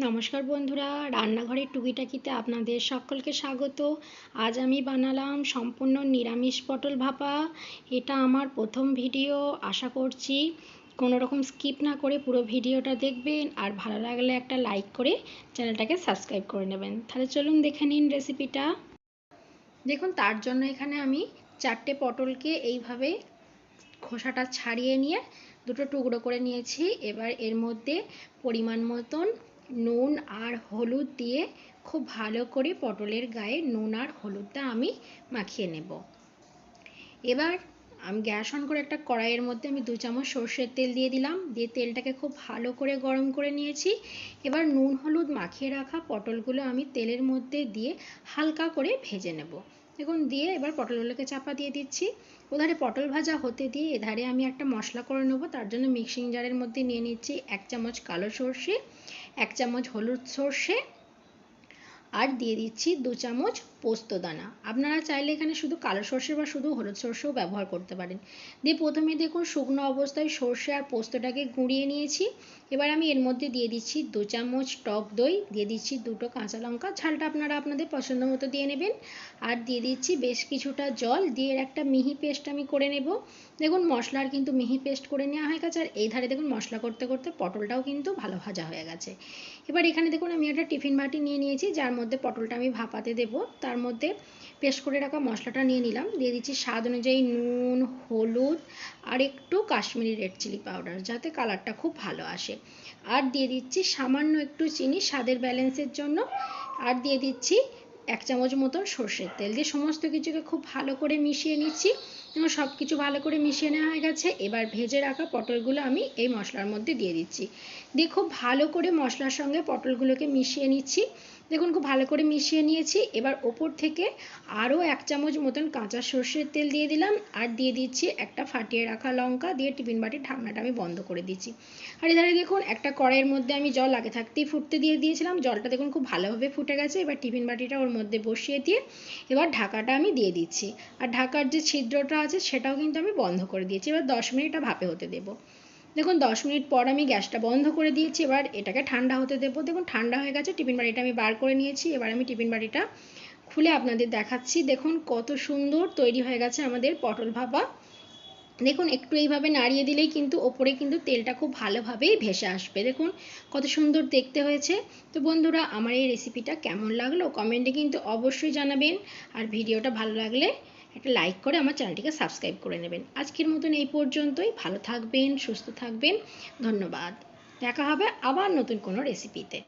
নমস্কার বন্ধুরা, রান্নাঘরের টুকিটাকিতে আপনাদের সকলকে স্বাগত। আজ আমি বানালাম সম্পূর্ণ নিরামিষ পটল ভাপা। এটা আমার প্রথম ভিডিও। আশা করছি কোনো রকম স্কিপ না করে পুরো ভিডিওটা দেখবেন, আর ভালো লাগলে একটা লাইক করে চ্যানেলটাকে সাবস্ক্রাইব করে নেবেন। তাহলে চলুন দেখে নিন রেসিপিটা। দেখুন, তার জন্য এখানে আমি 4টে পটলকে এইভাবে খোসাটা ছাড়িয়ে নিয়ে দুটো টুকরো করে নিয়েছি। এবার এর মধ্যে পরিমাণ মতন নুন আর হলুদ দিয়ে খুব ভালো করে পটলের গায়ে নুন আর হলুদটা আমি মাখিয়ে নেব। এবার আমি গ্যাস অন করে একটা কড়াইয়ের মধ্যে আমি 2 চামচ সর্ষের তেল দিয়ে দিলাম। দিয়ে তেলটাকে খুব ভালো করে গরম করে নিয়েছি। এবার নুন হলুদ মাখিয়ে রাখা পটলগুলো আমি তেলের মধ্যে দিয়ে হালকা করে ভেজে নেব। দেখুন, দিয়ে এবার পটলগুলোকে চাপা দিয়ে দিচ্ছি। ওধারে পটল ভাজা হতে দিয়ে এধারে আমি একটা মশলা করে নেব। তার জন্য মিক্সিং জারের মধ্যে নিয়ে নিচ্ছি 1 চামচ কালো সর্ষে, 1 চামচ হলুদ সর্ষে, আর দিয়ে দিচ্ছি 2 চামচ পোস্ত দানা। আপনারা চাইলে এখানে শুধু কালো সর্ষে বা শুধু হলুদ সর্ষেও ব্যবহার করতে পারেন। দিয়ে প্রথমে দেখুন শুকনো অবস্থায় সর্ষে আর পোস্তটাকে গুঁড়িয়ে নিয়েছি। এবার আমি এর মধ্যে দিয়ে দিচ্ছি 2 চামচ টক দই, দিয়ে দিচ্ছি 2টো কাঁচা লঙ্কা, ঝালটা আপনারা আপনাদের পছন্দ মতো দিয়ে নেবেন, আর দিয়ে দিচ্ছি বেশ কিছুটা জল। দিয়ে এর একটা মিহি পেস্ট আমি করে নেব। দেখুন, মশলার কিন্তু মিহি পেস্ট করে নেওয়া হয়ে গেছে। আর এই ধারে দেখুন মশলা করতে করতে পটলটাও কিন্তু ভালো ভাজা হয়ে গেছে। এবার এখানে দেখুন আমি একটা টিফিন বাটি নিয়ে নিয়েছি, যার মধ্যে পটলটা আমি ভাপাতে দেব। তার মধ্যে পেস্ট করে রাখা মশলাটা নিয়ে নিলাম। দিয়ে দিচ্ছি স্বাদ অনুযায়ী নুন, হলুদ আর একটু কাশ্মীরি রেড চিলি পাউডার, যাতে কালারটা খুব ভালো আসে। আর দিয়ে দিচ্ছি সামান্য একটু চিনি স্বাদের ব্যালেন্সের জন্য। আর দিয়ে দিচ্ছি 1 চামচ মতন সর্ষের তেল। দিয়ে সমস্ত কিছুকে খুব ভালো করে মিশিয়ে নিচ্ছি। এবং সব কিছু ভালো করে মিশিয়ে নেওয়া হয়ে গেছে। এবার ভেজে রাখা পটলগুলো আমি এই মশলার মধ্যে দিয়ে দিচ্ছি। দিয়ে খুব ভালো করে মশলার সঙ্গে পটলগুলোকে মিশিয়ে নিচ্ছি। দেখুন, খুব ভালো করে মিশিয়ে নিয়েছি। এবার ওপর থেকে আরও 1 চামচ মতন কাঁচা সর্ষের তেল দিয়ে দিলাম। আর দিয়ে দিচ্ছি একটা ফাটিয়ে রাখা লঙ্কা। দিয়ে টিফিন বাটির ঢাকনাটা আমি বন্ধ করে দিচ্ছি। আর এধারে দেখুন একটা কড়াইয়ের মধ্যে আমি জল আগে থাকতেই ফুটতে দিয়ে দিয়েছিলাম। জলটা দেখুন খুব ভালোভাবে ফুটে গেছে। এবার টিফিন বাটিটা ওর মধ্যে বসিয়ে দিয়ে এবার ঢাকাটা আমি দিয়ে দিচ্ছি। আর ঢাকার যে ছিদ্রটা আছে সেটাও কিন্তু আমি বন্ধ করে দিয়েছি। এবার 10 মিনিট ভাপে হতে দেবো। দেখুন 10 মিনিট পর আমি গ্যাসটা বন্ধ করে দিয়েছি। এবার এটাকে ঠান্ডা হতে দেবো। দেখুন ঠান্ডা হয়ে গেছে। টিফিন বাটিটা আমি বার করে নিয়েছি। এবার আমি টিফিন বাটিটা খুলে আপনাদের দেখাচ্ছি। দেখুন কত সুন্দর তৈরি হয়ে গেছে আমাদের পটল ভাপা। দেখুন একটু এইভাবে নাড়িয়ে দিলেই কিন্তু ওপরে কিন্তু তেলটা খুব ভালোভাবেই ভেসে আসবে। দেখুন কত সুন্দর দেখতে হয়েছে। তো বন্ধুরা, আমার এই রেসিপিটা কেমন লাগলো কমেন্টে কিন্তু অবশ্যই জানাবেন। আর ভিডিওটা ভালো লাগলে একটা লাইক করে আমার চ্যানেলটিকে সাবস্ক্রাইব করে নেবেন। আজকের মতন এই পর্যন্তই। ভালো থাকবেন, সুস্থ থাকবেন। ধন্যবাদ। দেখা হবে আবার নতুন কোনো রেসিপিতে।